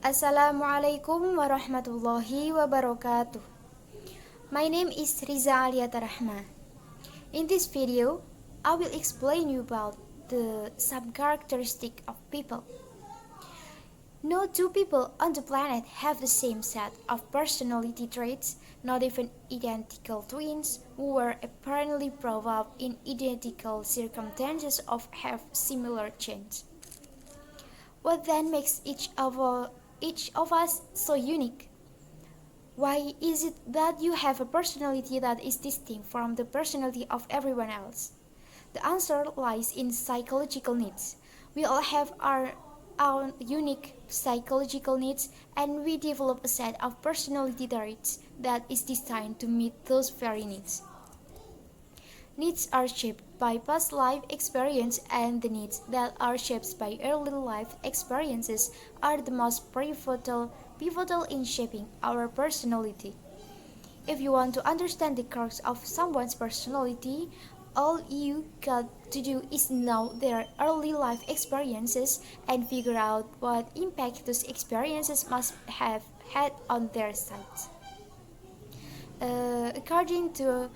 Assalamualaikum warahmatullahi wabarakatuh. My name is Riza Aliata Rahma. In this video, I will explain you about the some characteristic of people. No two people on the planet have the same set of personality traits, not even identical twins who were apparently brought up in identical circumstances of have similar genes. What then makes each of us so unique? Why is it that you have a personality that is distinct from the personality of everyone else? The answer lies in psychological needs. We all have our own unique psychological needs, and we develop a set of personality traits that is designed to meet those very needs. Needs are shaped by past life experience, and the needs that are shaped by early life experiences are the most pivotal in shaping our personality. If you want to understand the crux of someone's personality, all you got to do is know their early life experiences and figure out what impact those experiences must have had on their psyche. Uh, according to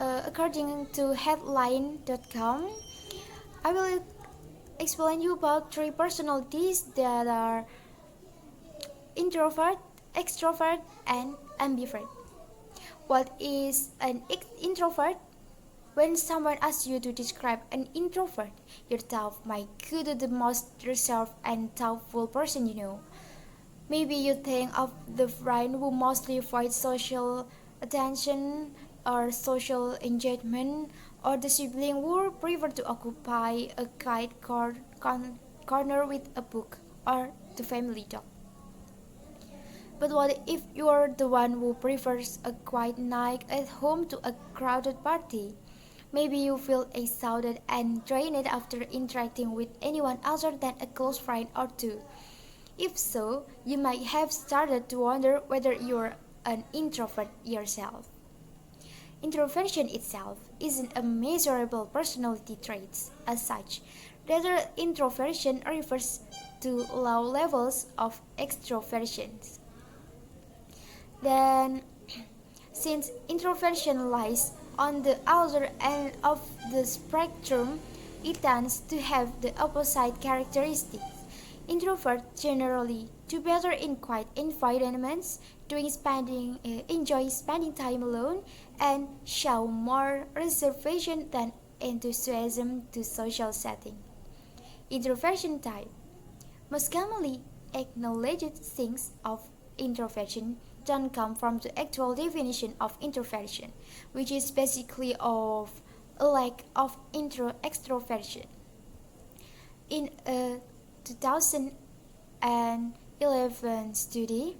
according to headline.com, I will explain you about three personalities that are introvert, extrovert, and ambivert. What is an introvert? When someone asks you to describe an introvert, your thought might go to the most reserved and thoughtful person you know. Maybe you think of the friend who mostly avoids social attention or social engagement, or the sibling who prefer to occupy a quiet corner with a book, or the family dog. But what if you're the one who prefers a quiet night at home to a crowded party? Maybe you feel exhausted and drained after interacting with anyone other than a close friend or two. If so, you might have started to wonder whether you're an introvert yourself. Introversion itself isn't a measurable personality trait as such. Rather, introversion refers to low levels of extroversion. Then, since introversion lies on the other end of the spectrum, it tends to have the opposite characteristics. Introverts generally do better in quiet environments, enjoy spending time alone, and show more reservation than enthusiasm to social setting. Introversion type. Most commonly acknowledged things of introversion don't come from the actual definition of introversion, which is basically of a lack of extroversion. In a 2011 study,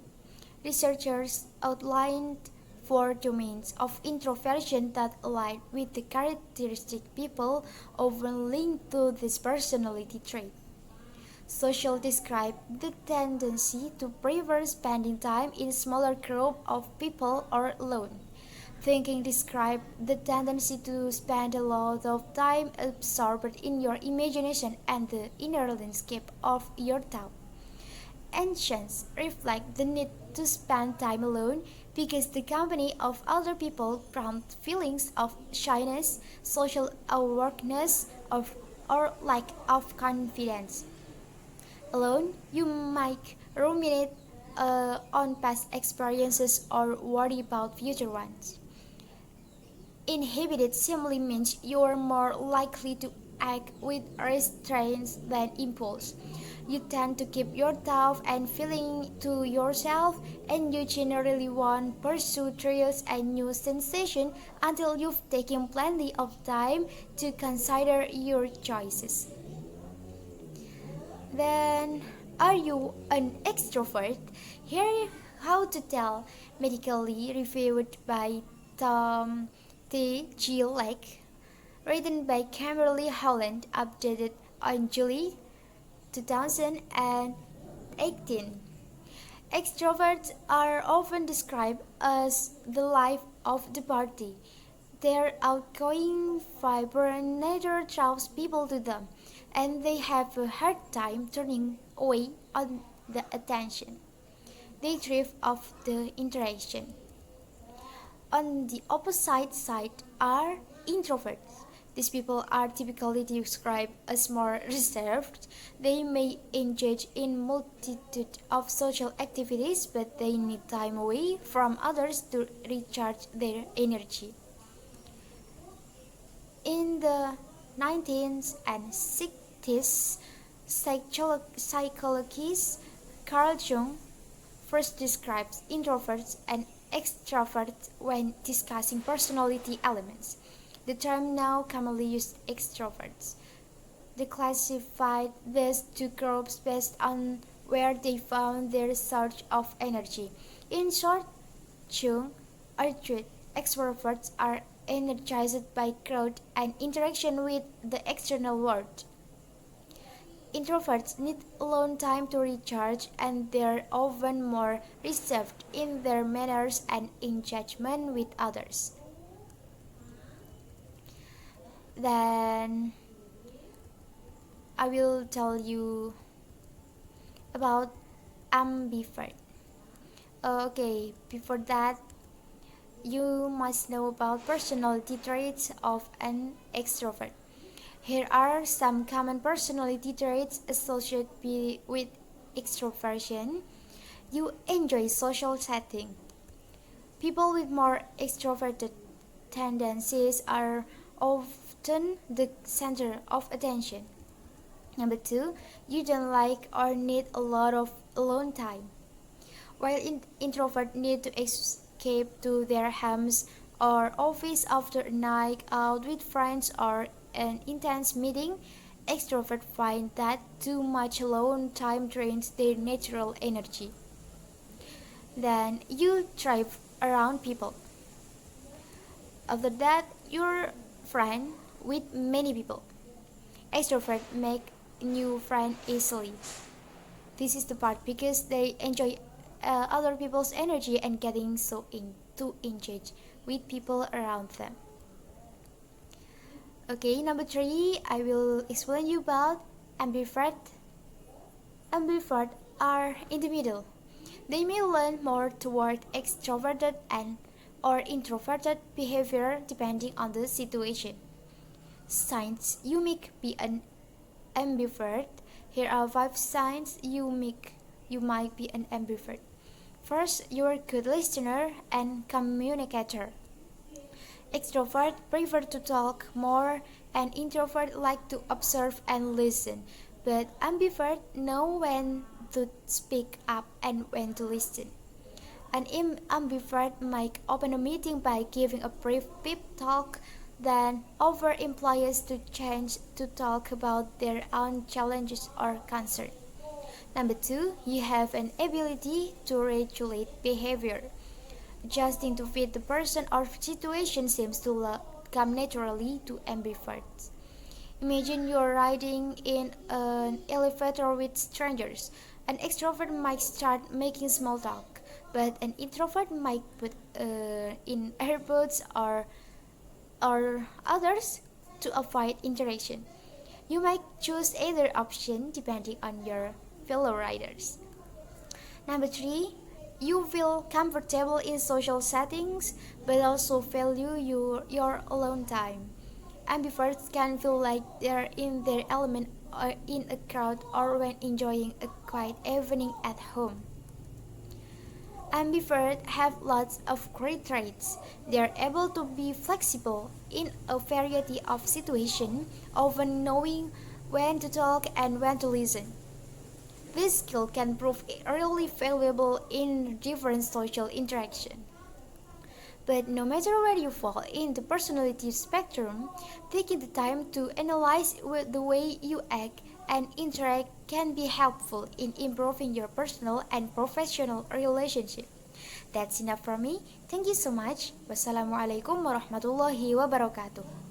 researchers outlined four domains of introversion that align with the characteristic people often linked to this personality trait. Social describe the tendency to prefer spending time in a smaller group of people or alone. Thinking describe the tendency to spend a lot of time absorbed in your imagination and the inner landscape of your thought. Ancients reflect the need to spend time alone because the company of other people prompts feelings of shyness, social awkwardness, or lack of confidence. Alone, you might ruminate on past experiences or worry about future ones. Inhibited simply means you are more likely to act with restraint than impulse. You tend to keep your thoughts and feelings to yourself, and you generally won't pursue trials and new sensations until you've taken plenty of time to consider your choices. Then, are you an extrovert? Here, how to tell, medically reviewed by Tom T. G. Lake, written by Kimberly Holland, updated on July 2018. Extroverts are often described as the life of the party. Their outgoing, vibrant nature draws people to them, and they have a hard time turning away on the attention. They thrive off the interaction. On the opposite side are introverts. These people are typically described as more reserved. They may engage in multitude of social activities, but they need time away from others to recharge their energy. In the 19th and 60s, psychologist Carl Jung first describes introverts and extroverts when discussing personality elements. The term now commonly used extroverts. They classified these two groups based on where they found their source of energy. In short, Jung argued extroverts are energized by growth and interaction with the external world. Introverts need alone time to recharge, and they're often more reserved in their manners and engagement with others. Then I will tell you about ambivert. Okay, before that, you must know about personality traits of an extrovert. Here are some common personality traits associated with extroversion. You enjoy social setting. People with more extroverted tendencies are often the center of attention. Number two, you don't like or need a lot of alone time. While introverts need to escape to their homes or office after a night out with friends or an intense meeting, extroverts find that too much alone time drains their natural energy. Then you thrive around people. After that, you're friend with many people. Extroverts make new friends easily. This is the part because they enjoy other people's energy and getting so into engage with people around them. Okay, number three, I will explain you about ambivert. Ambivert are in the middle. They may lean more toward extroverted and or introverted behavior depending on the situation. Signs you may be an ambivert. Here are 5 signs you might be an ambivert. First, you're a good listener and communicator. Extroverts prefer to talk more and introverts like to observe and listen, but ambiverts know when to speak up and when to listen. An ambivert might open a meeting by giving a brief pep talk, then offer employees to change to talk about their own challenges or concerns. Number two, you have an ability to regulate behavior. Adjusting to fit the person or situation seems to come naturally to ambiverts. Imagine you're riding in an elevator with strangers. An extrovert might start making small talk, but an introvert might put in earbuds or others to avoid interaction. You might choose either option depending on your fellow riders. Number three, you feel comfortable in social settings but also value your alone time. Ambiverts can feel like they're in their element or in a crowd or when enjoying a quiet evening at home. Ambiverts have lots of great traits. They are able to be flexible in a variety of situations, often knowing when to talk and when to listen. This skill can prove really valuable in different social interactions. But no matter where you fall in the personality spectrum, taking the time to analyze the way you act and interact can be helpful in improving your personal and professional relationship. That's enough from me. Thank you so much. Wassalamualaikum warahmatullahi wabarakatuh.